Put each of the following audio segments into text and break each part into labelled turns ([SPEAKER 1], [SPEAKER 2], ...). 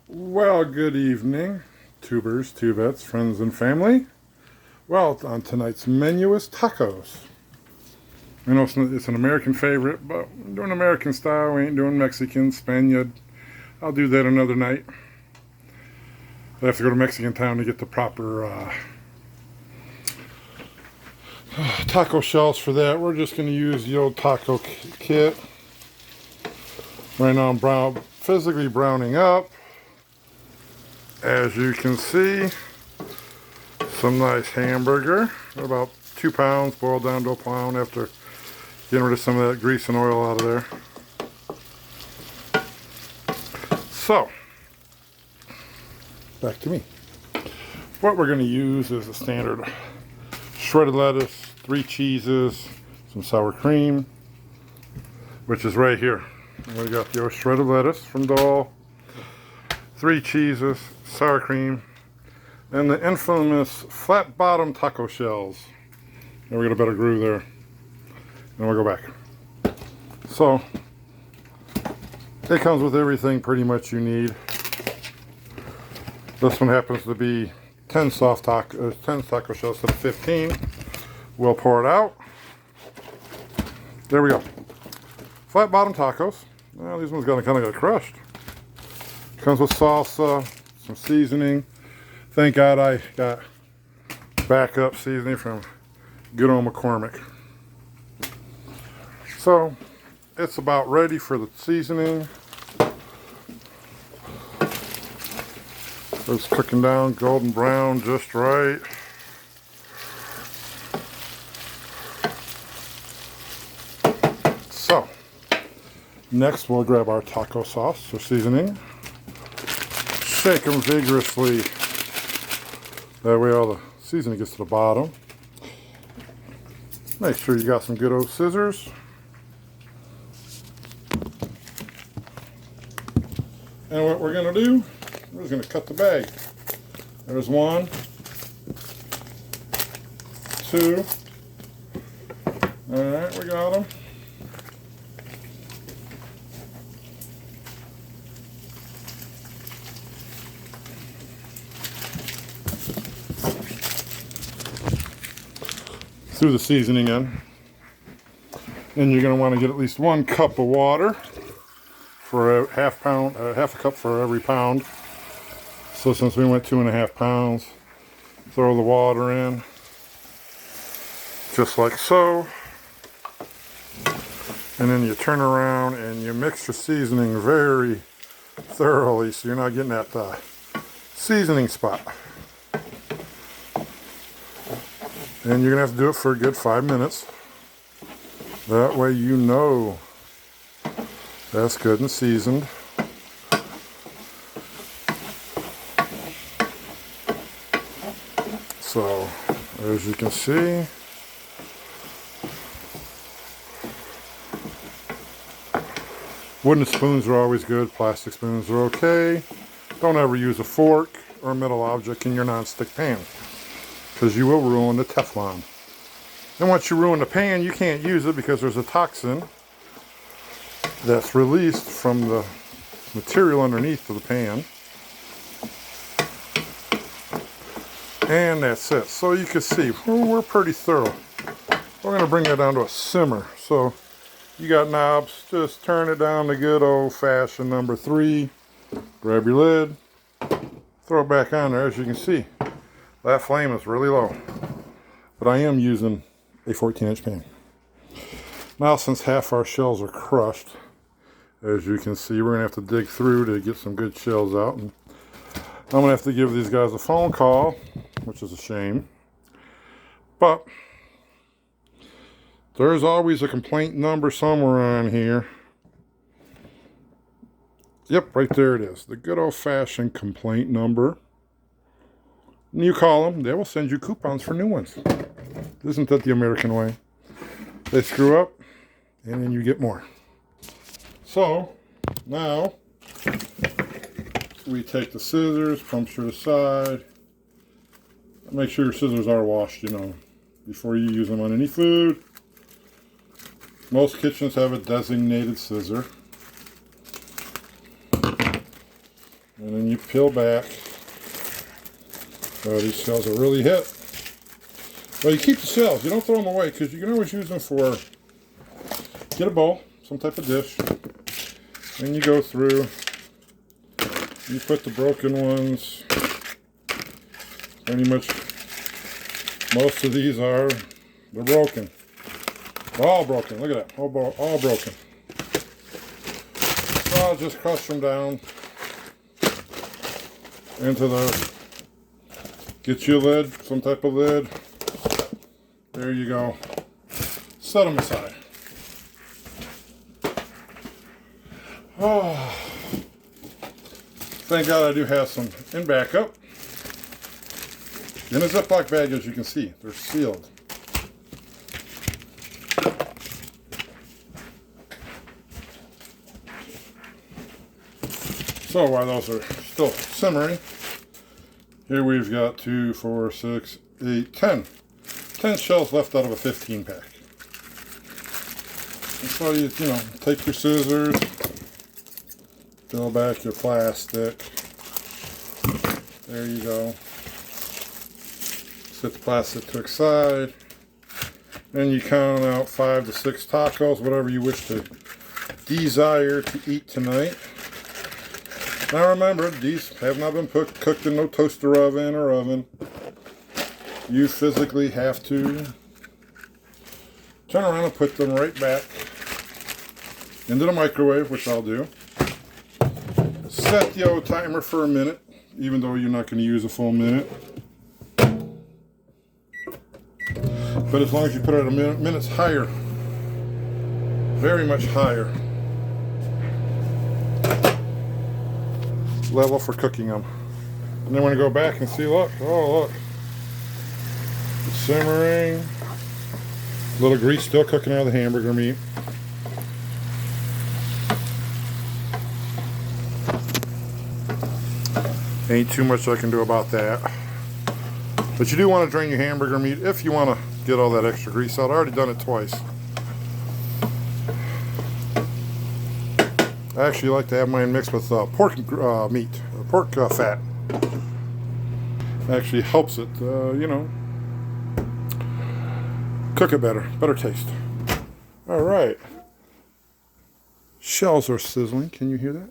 [SPEAKER 1] Well, good evening, tubers, tubettes, friends, and family. Well, on tonight's menu is tacos. I know it's an American favorite, but we're doing American style. We ain't doing Mexican, Spaniard. I'll do that another night. I have to go to Mexican town to get the proper taco shells for that. We're just going to use the old taco kit. Right now I'm physically browning up. As you can see, some nice hamburger, about 2 pounds, boiled down to a pound after getting rid of some of that grease and oil out of there. So, back to me. What we're going to use is a standard shredded lettuce, 3 cheeses, some sour cream, which is right here. We got the shredded lettuce from Dole, 3 cheeses, sour cream, and the infamous flat bottom taco shells. And we got a better groove there. And we'll go back. So it comes with everything pretty much you need. This one happens to be 10 taco shells instead of 15. We'll pour it out. There we go. Flat bottom tacos. Well, these ones kind of got crushed. Comes with salsa, some seasoning. Thank God I got backup seasoning from good old McCormick. So it's about ready for the seasoning. It's cooking down golden brown just right. So next we'll grab our taco sauce or seasoning. Shake them vigorously. That way all the seasoning gets to the bottom. Make sure you got some good old scissors. And what we're going to do, we're just going to cut the bag. There's 1, 2. Alright, we got them. Threw the seasoning in. And you're going to want to get at least 1 cup of water for a half a cup for every pound. So since we went 2.5 pounds, throw the water in just like so. And then you turn around and you mix your seasoning very thoroughly so you're not getting that seasoning spot. And you're going to have to do it for a good 5 minutes. That way you know that's good and seasoned. So, as you can see, wooden spoons are always good. Plastic spoons are okay. Don't ever use a fork or a metal object in your nonstick pan, because you will ruin the Teflon. And once you ruin the pan, you can't use it because there's a toxin that's released from the material underneath of the pan. And that's it. So you can see, we're pretty thorough. We're going to bring that down to a simmer. So you got knobs, just turn it down to good old-fashioned number 3. Grab your lid, throw it back on there. As you can see, that flame is really low. But I am using a 14-inch pan. Now, since half our shells are crushed, as you can see, we're going to have to dig through to get some good shells out. And I'm going to have to give these guys a phone call, which is a shame. But there's always a complaint number somewhere on here. Yep, right there it is. The good old-fashioned complaint number. And you call them, they will send you coupons for new ones. Isn't that the American way? They screw up, and then you get more. So, now, we take the scissors, puncture the side. Make sure your scissors are washed, before you use them on any food. Most kitchens have a designated scissor. And then you peel back. Oh, these shells are really hit. Well, you keep the shells. You don't throw them away because you can always use them for, get a bowl, some type of dish. And you go through, you put the broken ones, pretty much most of these they're broken. All broken, look at that, all broken. So I'll just crush them down into get you a lid, some type of lid. There you go. Set them aside. Oh, thank God I do have some in backup. In a Ziploc bag, as you can see, they're sealed. So while those are still simmering, here we've got 2, 4, 6, 8, 10. 10 shells left out of a 15 pack. And so you take your scissors, peel back your plastic. There you go. Set the plastic to the side. And you count out 5 to 6 tacos, whatever you wish to desire to eat tonight. Now remember, these have not been cooked in no toaster oven or oven. You physically have to turn around and put them right back into the microwave, which I'll do. Set the old timer for a minute, even though you're not going to use a full minute. But as long as you put it at a minute's higher, very much higher level for cooking them. And then when you go back and see, look, oh look, it's simmering. A little grease still cooking out of the hamburger meat. Ain't too much I can do about that. But you do want to drain your hamburger meat if you want to get all that extra grease out. I've already done it twice. I actually like to have mine mixed with pork meat, pork fat. Actually helps it, cook it better taste. All right. Shells are sizzling. Can you hear that?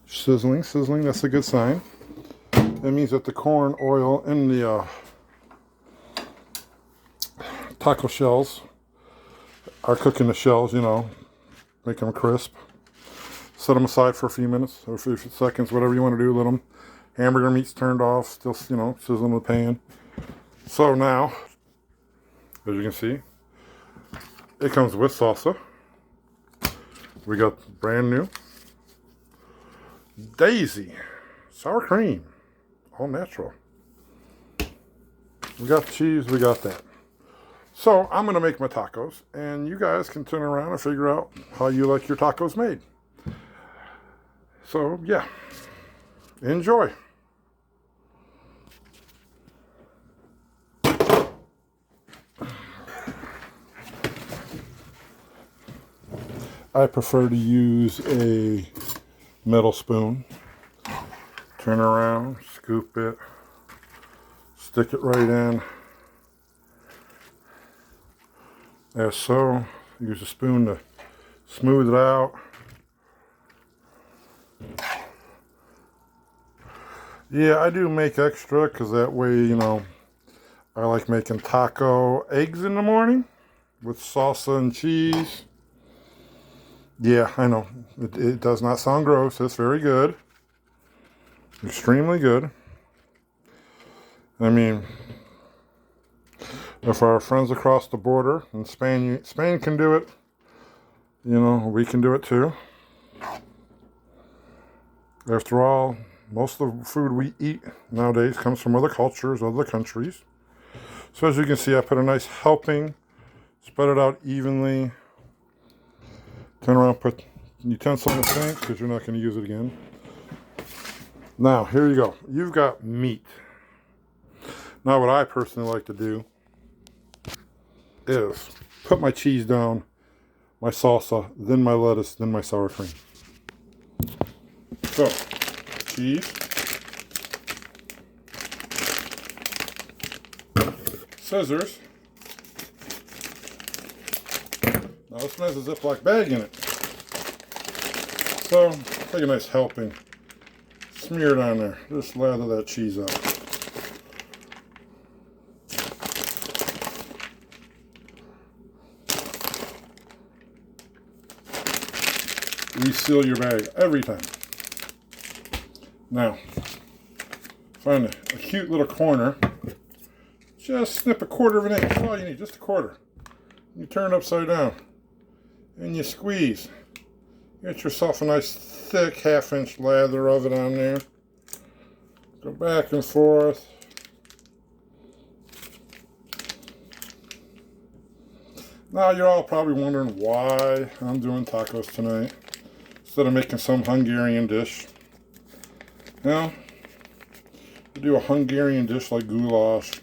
[SPEAKER 1] Sizzling, that's a good sign. That means that the corn oil in the taco shells are cooking the shells, make them crisp. Set them aside for a few minutes or a few seconds, whatever you want to do. Let them, hamburger meat's turned off, still, sizzling in the pan. So now, as you can see, it comes with salsa. We got brand new Daisy sour cream, all natural. We got the cheese, we got that. So I'm going to make my tacos, and you guys can turn around and figure out how you like your tacos made. So yeah, enjoy. I prefer to use a metal spoon. Turn around, scoop it, stick it right in. As so. Use a spoon to smooth it out. Yeah, I do make extra because that way, I like making taco eggs in the morning with salsa and cheese. Yeah, I know. It does not sound gross. It's very good. Extremely good. I mean, if our friends across the border in Spain can do it, we can do it too. After all, most of the food we eat nowadays comes from other cultures, other countries. So as you can see, I put a nice helping, spread it out evenly. Turn around, put utensil in the sink because you're not going to use it again. Now, here you go. You've got meat. Now, what I personally like to do is put my cheese down, my salsa, then my lettuce, then my sour cream. So, cheese. Scissors. Now this one has a Ziploc bag in it. So take a nice helping. Smear it on there. Just lather that cheese up. Reseal your bag every time. Now, find a cute little corner. Just snip a quarter of an inch. That's all you need, just a quarter. You turn it upside down and you squeeze. Get yourself a nice thick 1/2 inch lather of it on there. Go back and forth. Now you're all probably wondering why I'm doing tacos tonight instead of making some Hungarian dish. Now, to do a Hungarian dish like goulash,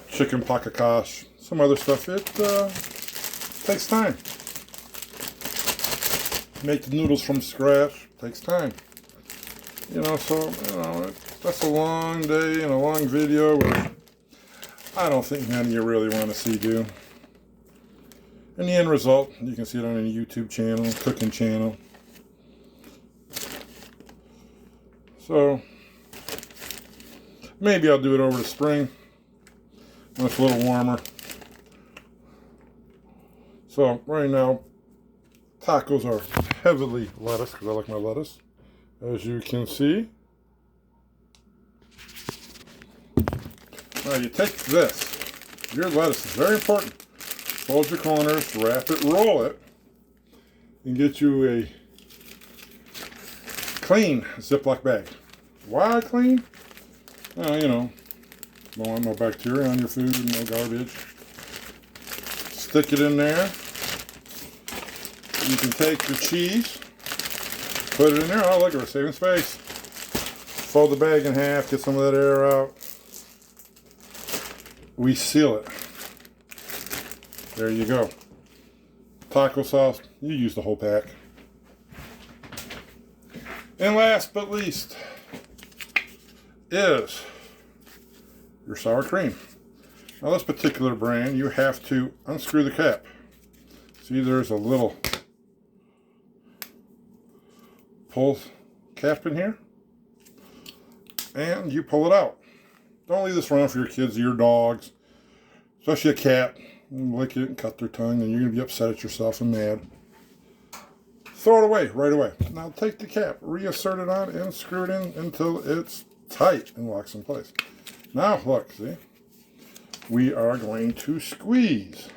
[SPEAKER 1] chicken pakakash, some other stuff, it takes time. Make the noodles from scratch, takes time. You know, so, that's a long day and a long video, which I don't think none of you really want to see, do. And the end result, you can see it on any YouTube channel, cooking channel. So, maybe I'll do it over the spring when it's a little warmer. So, right now, tacos are heavily lettuce, because I like my lettuce, as you can see. Now you take this, your lettuce is very important. Fold your corners, wrap it, roll it, and get you a clean Ziploc bag. Why clean? You know, don't want no bacteria on your food and no garbage. Stick it in there. You can take your cheese, put it in there. Oh, look, we're saving space. Fold the bag in half, get some of that air out. We seal it. There you go. Taco sauce, you use the whole pack. And last but least is your sour cream. Now this particular brand, you have to unscrew the cap. See, there's a little pull cap in here. And you pull it out. Don't leave this around for your kids or your dogs, especially a cat. Lick it and cut their tongue, and you're going to be upset at yourself and mad. Throw it away right away. Now take the cap, reinsert it on, and screw it in until it's tight and locks in place. Now look, see? We are going to squeeze.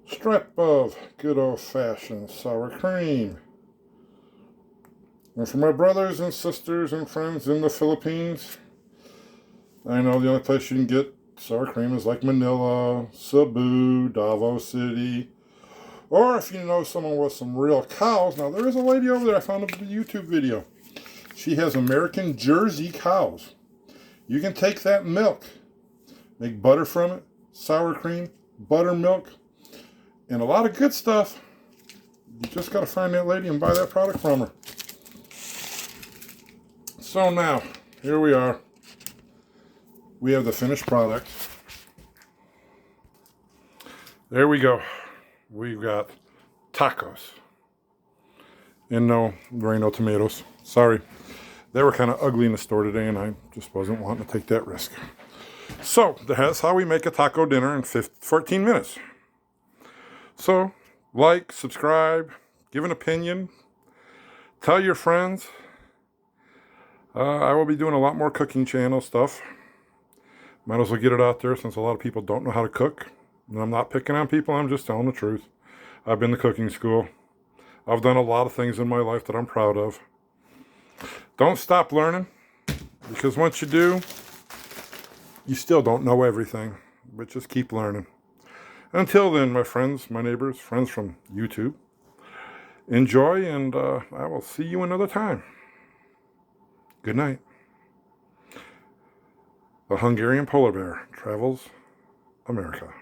[SPEAKER 1] Strip of good old-fashioned sour cream. And for my brothers and sisters and friends in the Philippines, I know the only place you can get sour cream is like Manila, Cebu, Davao City. Or if you know someone with some real cows. Now there is a lady over there, I found a YouTube video. She has American Jersey cows. You can take that milk, make butter from it, sour cream, buttermilk, and a lot of good stuff. You just got to find that lady and buy that product from her. So now, here we are. We have the finished product. There we go. We've got tacos. And no, there ain't no tomatoes. Sorry. They were kind of ugly in the store today, and I just wasn't wanting to take that risk. So, that's how we make a taco dinner in 14 minutes. So, like, subscribe, give an opinion, tell your friends. I will be doing a lot more cooking channel stuff. Might as well get it out there since a lot of people don't know how to cook. And I'm not picking on people, I'm just telling the truth. I've been to cooking school. I've done a lot of things in my life that I'm proud of. Don't stop learning, because once you do, you still don't know everything, but just keep learning. Until then, my friends, my neighbors, friends from YouTube, enjoy, and I will see you another time. Good night. The Hungarian polar bear travels America.